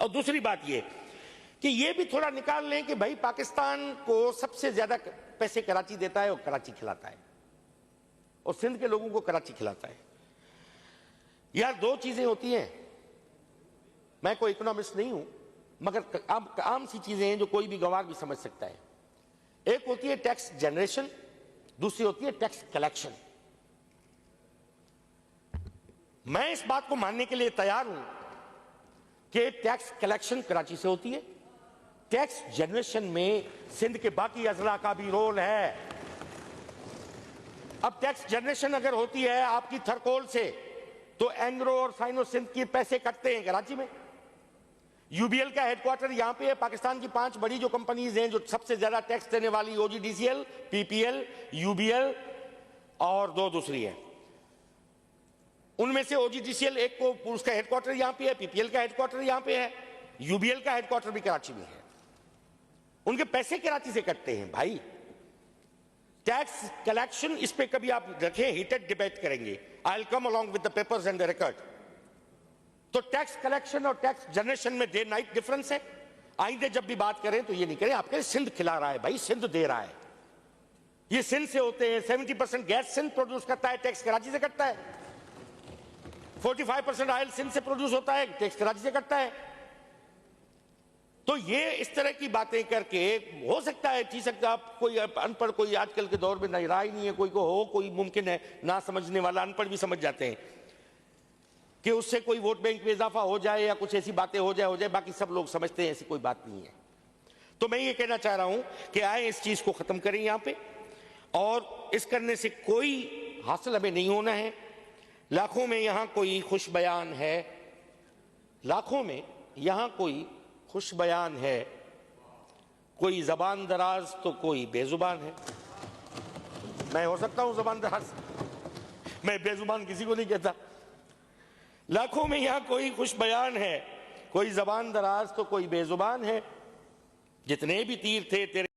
और दूसरी बात ये कि ये भी थोड़ा निकाल लें कि भाई पाकिस्तान को सबसे ज्यादा पैसे कराची देता है और कराची खिलाता है, और सिंध के लोगों को कराची खिलाता है। यार दो चीजें होती हैं, मैं कोई इकोनॉमिस्ट नहीं हूं, मगर आम सी चीजें हैं जो कोई भी गंवार भी समझ सकता है। एक होती है टैक्स जनरेशन, दूसरी होती है टैक्स कलेक्शन। मैं इस बात को मानने के लिए तैयार हूं कि टैक्स कलेक्शन कराची से होती है, टैक्स जनरेशन में सिंध के बाकी अजला का भी रोल है। अब टैक्स जनरेशन अगर होती है आपकी थरकोल से, तो एंग्रो और साइनो सिंध के पैसे कटते हैं कराची में। यूबीएल का हेडक्वार्टर यहां पे है। पाकिस्तान की 5 बड़ी जो कंपनीज हैं जो सबसे ज्यादा टैक्स देने वाली, ओजीडीसीएल, पीपीएल, यूबीएल और 2 दूसरी है। उनमें से ओजीडीसीएल एक को उसका हेडक्वार्टर यहां पे है, पीपीएल का हेडक्वार्टर यहां पे है, यूबीएल का हेडक्वार्टर भी कराची में है। उनके पैसे कराची से कटते हैं भाई। टैक्स कलेक्शन, इस पे कभी आप रखें, हीटेड डिबेट करेंगे। I will come along with the papers and the record. तो टैक्स कलेक्शन और टैक्स जनरेशन में डे नाइट डिफरेंस है। आइंदे जब भी बात करें तो ये नहीं करें आप कहें सिंध खिला रहा है, भाई सिंध दे रहा है। ये सिंध से होते हैं। 70% गैस सिंध प्रोड्यूस करता है, टैक्स कराची से कटता है। 45% ऑयल सिंध से प्रोड्यूस होता है, टैक्स कराची से कटता है। तो ये इस तरह की बातें करके हो सकता है, ठीक सकता है, कोई अनपढ़, कोई आजकल के दौर में राह ही नहीं है, कोई को हो, कोई मुमकिन है ना समझने वाला अनपढ़ भी समझ जाते हैं कि उससे कोई वोट बैंक में इजाफा हो जाए या कुछ ऐसी बातें हो जाए। बाकी सब लोग समझते हैं ऐसी कोई बात नहीं है। तो मैं ये कहना चाह रहा हूं कि आए इस चीज को खत्म करें यहां पे, और इस करने से कोई हासिल हमें नहीं होना है। लाखों में यहां कोई खुश बयान है, लाखों में यहां कोई खुश बयान है, कोई जबान दराज तो कोई बेजुबान है। मैं हो सकता हूं जबान दराज, मैं बेजुबान किसी को नहीं कहता। लाखों में यहां कोई खुश बयान है, कोई जबान दराज तो कोई बेजुबान है। जितने भी तीर थे तेरे